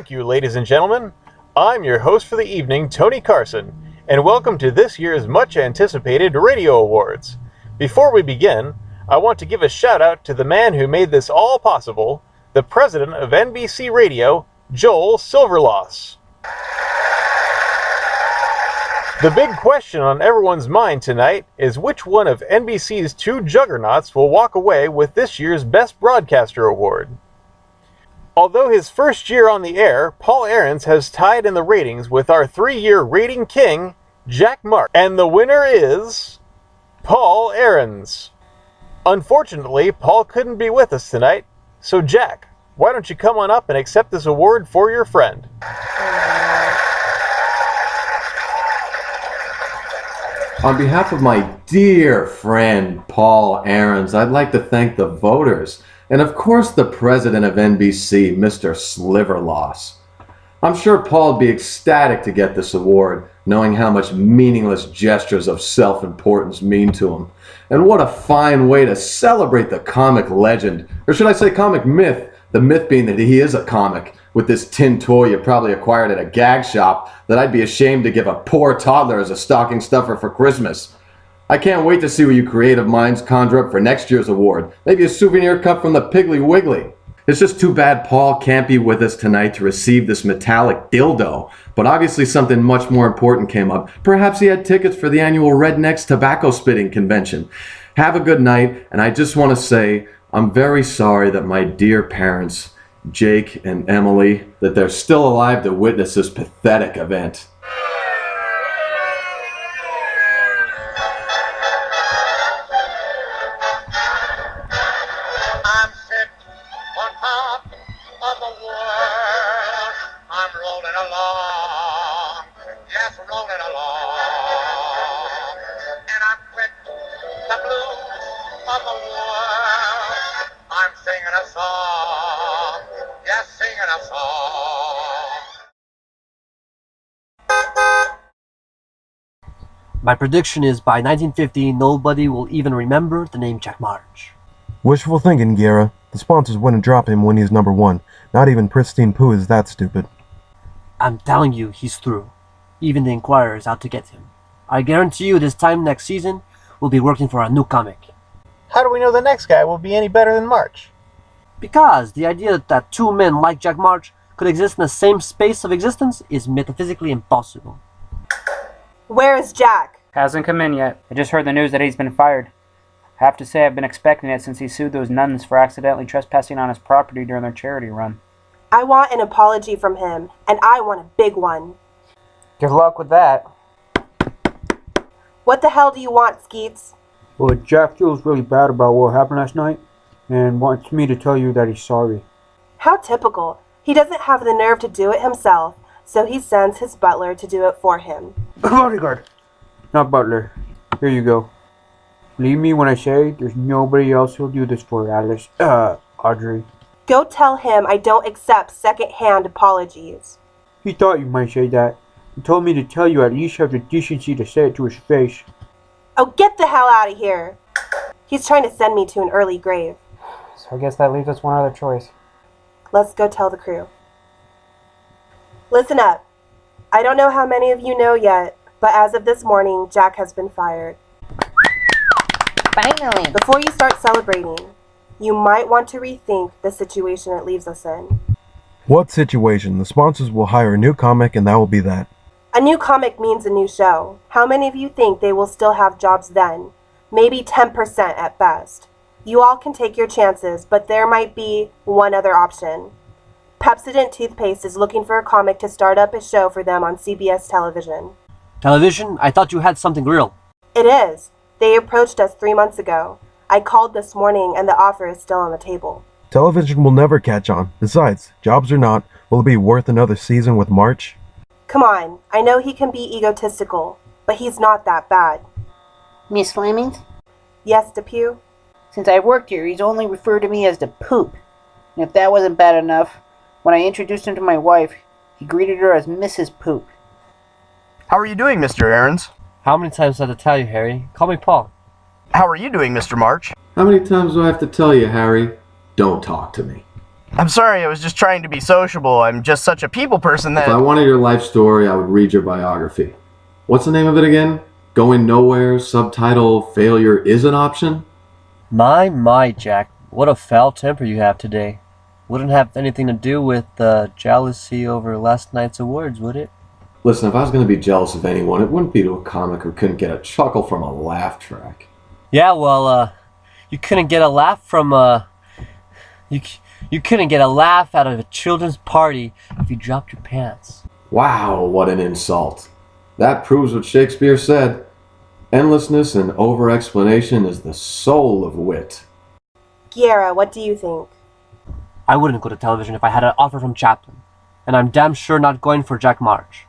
Thank you, ladies and gentlemen. I'm your host for the evening, Tony Carson, and welcome to this year's much-anticipated Radio Awards. Before we begin, I want to give a shout-out to the man who made this all possible, the president of NBC Radio, Joel Silverloss. The big question on everyone's mind tonight is which one of NBC's two juggernauts will walk away with this year's Best Broadcaster Award. Although his first year on the air, Paul Ahrens has tied in the ratings with our 3-year rating king, Jack March. And the winner is Paul Ahrens. Unfortunately, Paul couldn't be with us tonight, so Jack, why don't you come on up and accept this award for your friend? On behalf of my dear friend Paul Ahrens, I'd like to thank the voters and of course the president of NBC, Mr. Sliverloss. I'm sure Paul would be ecstatic to get this award, knowing how much meaningless gestures of self-importance mean to him. And what a fine way to celebrate the comic legend, or should I say comic myth, the myth being that he is a comic, with this tin toy you probably acquired at a gag shop that I'd be ashamed to give a poor toddler as a stocking stuffer for Christmas. I can't wait to see what you creative minds conjure up for next year's award. Maybe a souvenir cup from the Piggly Wiggly. It's just too bad Paul can't be with us tonight to receive this metallic dildo, but obviously something much more important came up. Perhaps he had tickets for the annual Rednecks Tobacco Spitting Convention. Have a good night, and I just want to say I'm very sorry that my dear parents, Jake and Emily, that they're still alive to witness this pathetic event. I'm sitting on top of the world. I'm rolling along, yes, rolling along. And I'm quit the blues of the world. I'm singing a song, yes, singing a song. My prediction is by 1950, nobody will even remember the name Jack March. Wishful thinking, Guerra. The sponsors wouldn't drop him when he's number one. Not even Pristine Pooh is that stupid. I'm telling you, he's through. Even the Inquirer is out to get him. I guarantee you this time next season, we'll be working for a new comic. How do we know the next guy will be any better than March? Because the idea that two men like Jack March could exist in the same space of existence is metaphysically impossible. Where is Jack? Hasn't come in yet. I just heard the news that he's been fired. I have to say I've been expecting it since he sued those nuns for accidentally trespassing on his property during their charity run. I want an apology from him, and I want a big one. Good luck with that. What the hell do you want, Skeets? Well, Jack feels really bad about what happened last night and wants me to tell you that he's sorry. How typical. He doesn't have the nerve to do it himself, so he sends his butler to do it for him. Bodyguard! Not butler. Here you go. Believe me when I say there's nobody else who'll do this for, Alice. Audrey. Go tell him I don't accept second-hand apologies. He thought you might say that. He told me to tell you at least have the decency to say it to his face. Oh, get the hell out of here! He's trying to send me to an early grave. So I guess that leaves us one other choice. Let's go tell the crew. Listen up. I don't know how many of you know yet, but as of this morning, Jack has been fired. Finally. Before you start celebrating, you might want to rethink the situation it leaves us in. What situation? The sponsors will hire a new comic and that will be that. A new comic means a new show. How many of you think they will still have jobs then? Maybe 10% at best. You all can take your chances, but there might be one other option. Pepsodent Toothpaste is looking for a comic to start up a show for them on CBS television. Television? I thought you had something real. It is. They approached us 3 months ago. I called this morning and the offer is still on the table. Television will never catch on. Besides, jobs or not, will it be worth another season with March? Come on, I know he can be egotistical, but he's not that bad. Miss Fleming? Yes, Depew? Since I worked here, he's only referred to me as the poop. And if that wasn't bad enough, when I introduced him to my wife, he greeted her as Mrs. Poop. How are you doing, Mr. Ahrens? How many times did I tell you, Harry? Call me Paul. How are you doing, Mr. March? How many times do I have to tell you, Harry? Don't talk to me. I'm sorry, I was just trying to be sociable. I'm just such a people person that... If I wanted your life story, I would read your biography. What's the name of it again? Going Nowhere, subtitle, Failure is an Option? My, Jack, what a foul temper you have today. Wouldn't have anything to do with jealousy over last night's awards, would it? Listen, if I was going to be jealous of anyone, it wouldn't be to a comic who couldn't get a chuckle from a laugh track. Yeah, well, you couldn't get a laugh from, you couldn't get a laugh out of a children's party if you dropped your pants. Wow, what an insult. That proves what Shakespeare said. Endlessness and over-explanation is the soul of wit. Guerra, what do you think? I wouldn't go to television if I had an offer from Chaplin, and I'm damn sure not going for Jack March.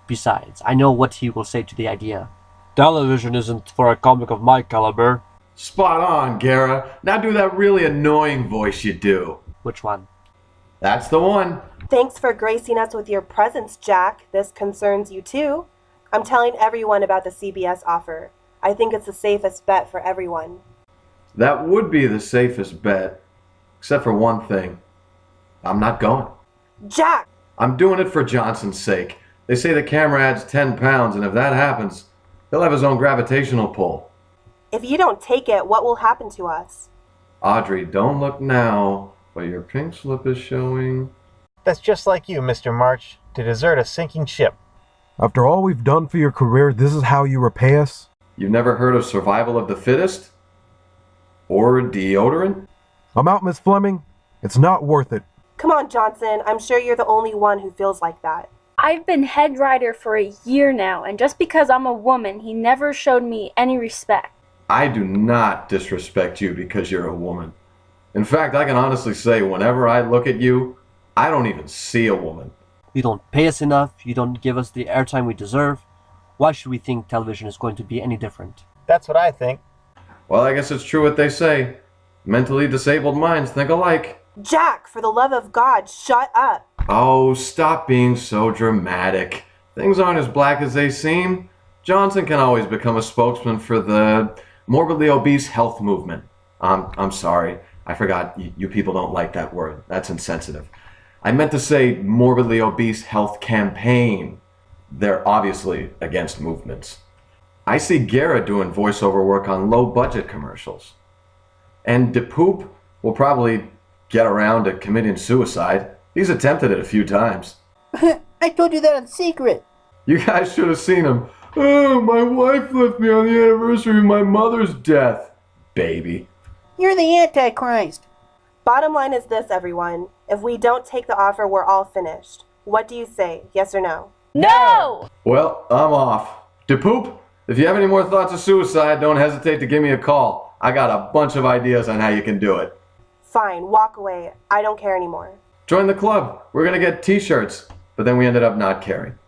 Besides, I know what he will say to the idea. Television isn't for a comic of my caliber. Spot on, Guerra. Now do that really annoying voice you do. Which one? That's the one. Thanks for gracing us with your presence, Jack. This concerns you too. I'm telling everyone about the CBS offer. I think it's the safest bet for everyone. That would be the safest bet. Except for one thing. I'm not going. Jack! I'm doing it for Johnson's sake. They say the camera adds 10 pounds, and if that happens, he'll have his own gravitational pull. If you don't take it, what will happen to us? Audrey, don't look now, but your pink slip is showing. That's just like you, Mr. March, to desert a sinking ship. After all we've done for your career, this is how you repay us? You've never heard of survival of the fittest? Or deodorant? I'm out, Miss Fleming. It's not worth it. Come on, Johnson. I'm sure you're the only one who feels like that. I've been head writer for a year now, and just because I'm a woman, he never showed me any respect. I do not disrespect you because you're a woman. In fact, I can honestly say whenever I look at you, I don't even see a woman. You don't pay us enough, you don't give us the airtime we deserve. Why should we think television is going to be any different? That's what I think. Well, I guess it's true what they say. Mentally disabled minds think alike. Jack, for the love of God, shut up. Oh, stop being so dramatic. Things aren't as black as they seem. Johnson can always become a spokesman for the morbidly obese health movement. I'm sorry. I forgot. You people don't like that word. That's insensitive. I meant to say morbidly obese health campaign. They're obviously against movements. I see Guerra doing voiceover work on low-budget commercials. And DePoop will probably get around to committing suicide. He's attempted it a few times. I told you that in secret. You guys should have seen him. Oh, my wife left me on the anniversary of my mother's death. Baby. You're the Antichrist. Bottom line is this, everyone. If we don't take the offer, we're all finished. What do you say? Yes or no? No! Well, I'm off. DePoop, if you have any more thoughts of suicide, don't hesitate to give me a call. I got a bunch of ideas on how you can do it. Fine, walk away. I don't care anymore. Join the club. We're going to get t-shirts. But then we ended up not caring.